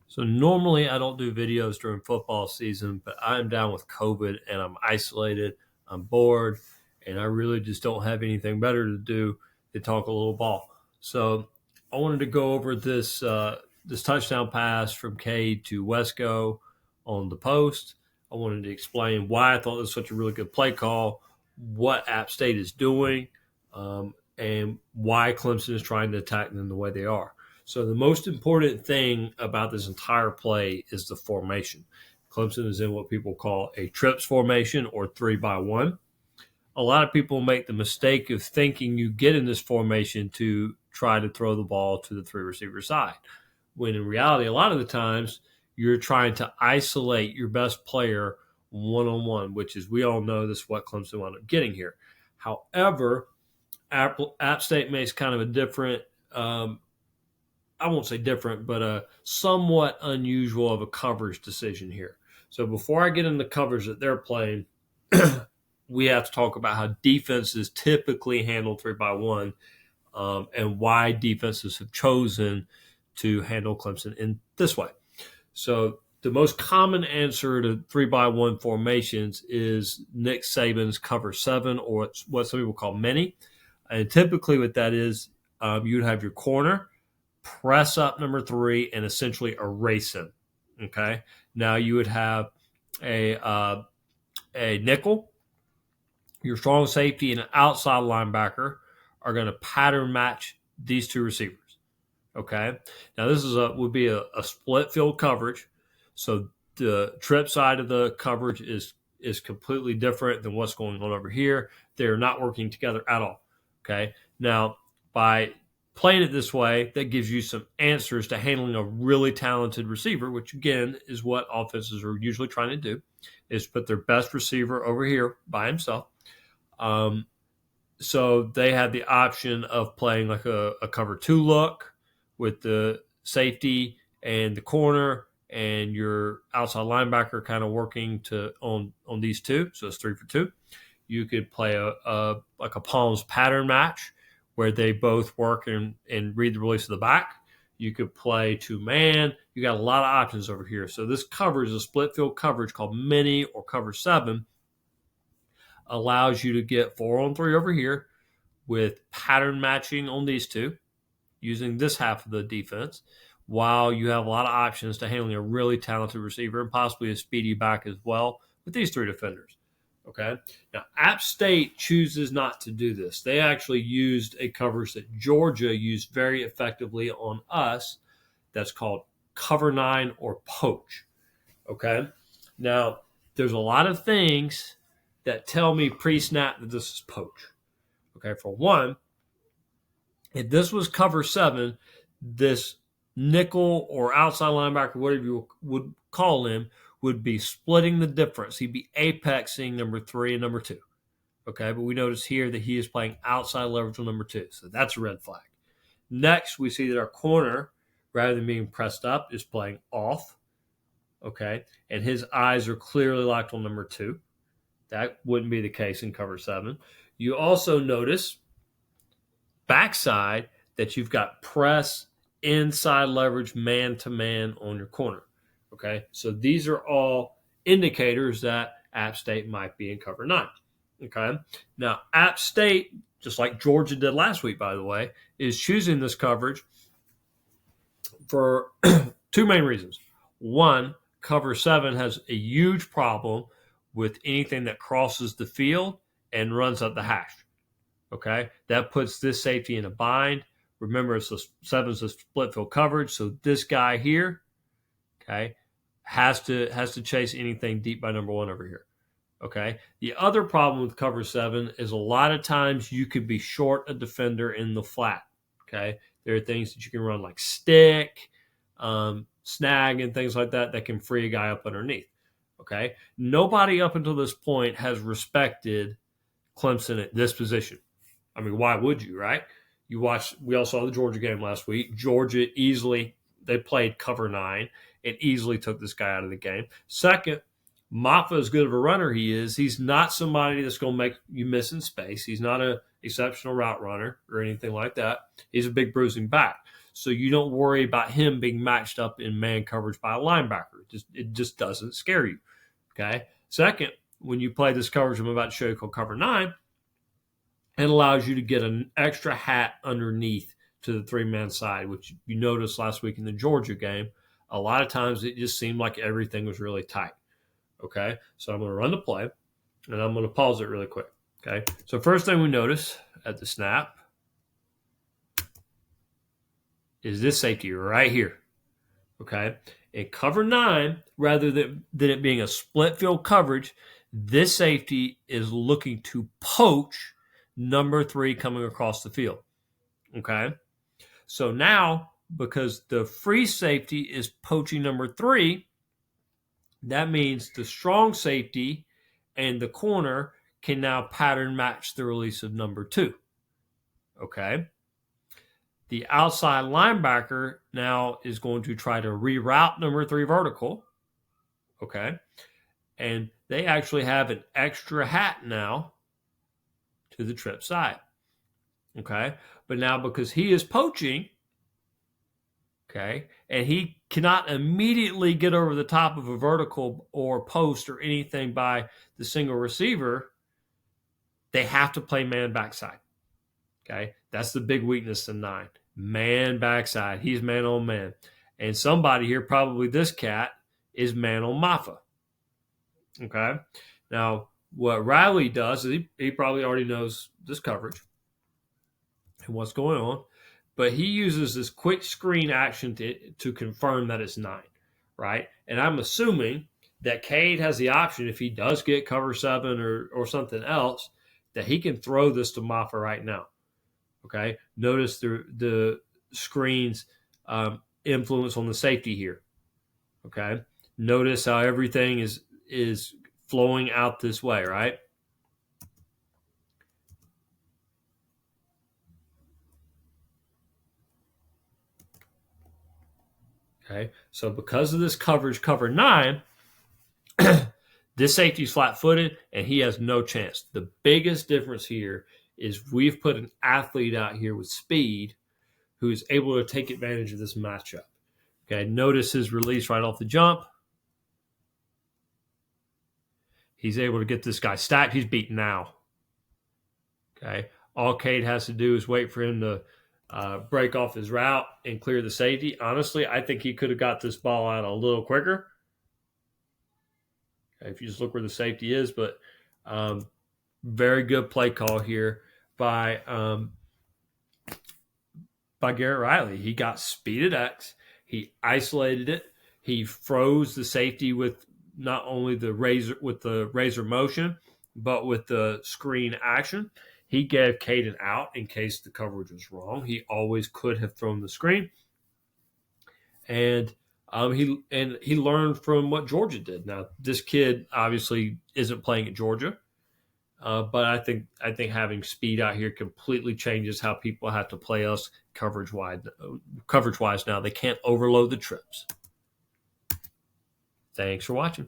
So normally I don't do videos during football season, but I'm down with COVID and I'm isolated. I'm bored, and I really just don't have anything better to do than talk a little ball. So I wanted to go over this touchdown pass from Cade to Wesco on the post. I wanted to explain why I thought it was such a really good play call, what App State is doing, and why Clemson is trying to attack them the way they are. So the most important thing about this entire play is the formation. Clemson is in what people call a trips formation or 3-by-1. A lot of people make the mistake of thinking you get in this formation to try to throw the ball to the three receiver side, when in reality, a lot of the times you're trying to isolate your best player one-on-one, which is, we all know, this is what Clemson wound up getting here. However, App State makes kind of a different I won't say different, but a somewhat unusual of a coverage decision here. So before I get into the coverage that they're playing, we have to talk about how defenses typically handle 3-by-1 and why defenses have chosen to handle Clemson in this way. So the most common answer to 3-by-1 formations is Nick Saban's cover 7, or what some people call mini. And typically what that is, you'd have your corner, press up number 3, and essentially erase him. Okay. Now you would have a nickel. Your strong safety and an outside linebacker are going to pattern match these two receivers. Okay. Now this would be a split field coverage. So the trip side of the coverage is completely different than what's going on over here. They're not working together at all. Okay. Now by playing it this way, that gives you some answers to handling a really talented receiver, which again is what offenses are usually trying to do, is put their best receiver over here by himself. So they had the option of playing like a cover 2 look with the safety and the corner and your outside linebacker kind of working on these two. So it's 3 for 2. You could play like a Palms pattern match, where they both work and read the release of the back. You could play 2-man. You got a lot of options over here. So this coverage, a split field coverage called mini or cover 7, allows you to get 4-on-3 over here with pattern matching on these two using this half of the defense, while you have a lot of options to handling a really talented receiver and possibly a speedy back as well with these 3 defenders. Okay. Now, App State chooses not to do this. They actually used a coverage that Georgia used very effectively on us. That's called cover 9 or poach. Okay. Now, there's a lot of things that tell me pre-snap that this is poach. Okay. For one, if this was cover 7, this nickel or outside linebacker, whatever you would call him, would be splitting the difference. He'd be apexing number 3 and number 2. Okay, but we notice here that he is playing outside leverage on number 2. So that's a red flag. Next, we see that our corner, rather than being pressed up, is playing off. Okay, and his eyes are clearly locked on number 2. That wouldn't be the case in cover 7. You also notice backside that you've got press, inside leverage, man-to-man on your corner. Okay, so these are all indicators that App State might be in cover 9. Okay, now App State, just like Georgia did last week, by the way, is choosing this coverage for 2 main reasons. One, cover 7 has a huge problem with anything that crosses the field and runs up the hash. Okay, that puts this safety in a bind. Remember, it's 7's a split field coverage, so this guy here, okay, has to chase anything deep by number 1 over here. Okay. The other problem with cover 7 is a lot of times you could be short a defender in the flat. Okay. There are things that you can run like stick, snag, and things like that can free a guy up underneath. Okay. Nobody up until this point has respected Clemson at this position. I mean, why would you, right? We all saw the Georgia game last week. Georgia they played cover 9 and easily took this guy out of the game. Second, Maffa, as good of a runner he is, he's not somebody that's going to make you miss in space. He's not an exceptional route runner or anything like that. He's a big bruising back. so you don't worry about him being matched up in man coverage by a linebacker. It just doesn't scare you. Okay. Second, when you play this coverage I'm about to show you called cover 9, it allows you to get an extra hat underneath to the 3-man side, which you noticed last week in the Georgia game. A lot of times it just seemed like everything was really tight. Okay, so I'm going to run the play, and I'm going to pause it really quick. Okay, so first thing we notice at the snap is this safety right here. Okay, in cover 9, rather than it being a split field coverage, this safety is looking to poach number 3 coming across the field. Okay, so now because the free safety is poaching number 3, that means the strong safety and the corner can now pattern match the release of number 2. Okay. The outside linebacker now is going to try to reroute number 3 vertical. Okay. And they actually have an extra hat now to the trip side. Okay. But now because he is poaching, okay, and he cannot immediately get over the top of a vertical or post or anything by the single receiver, they have to play man backside. Okay, that's the big weakness in 9. Man backside. He's man on man. And somebody here, probably this cat, is man on Maffa. Okay, now what Riley does is he probably already knows this coverage and what's going on. But he uses this quick screen action to confirm that it's 9, right? And I'm assuming that Cade has the option, if he does get cover 7 or something else, that he can throw this to Maffa right now. Okay? Notice the screen's influence on the safety here. Okay? Notice how everything is flowing out this way, right? Okay, so because of this coverage, cover 9, this safety's flat-footed, and he has no chance. The biggest difference here is we've put an athlete out here with speed who is able to take advantage of this matchup. Okay, notice his release right off the jump. He's able to get this guy stacked. He's beaten now. Okay, all Cade has to do is wait for him to break off his route and clear the safety. Honestly, I think he could have got this ball out a little quicker. Okay, if you just look where the safety is, but very good play call here by Garrett Riley. He got speed at X. He isolated it. He froze the safety with not only the razor motion, but with the screen action. He gave Cade an out in case the coverage was wrong. He always could have thrown the screen. And he learned from what Georgia did. Now, this kid obviously isn't playing at Georgia, but I think having speed out here completely changes how people have to play us coverage-wise now. They can't overload the trips. Thanks for watching.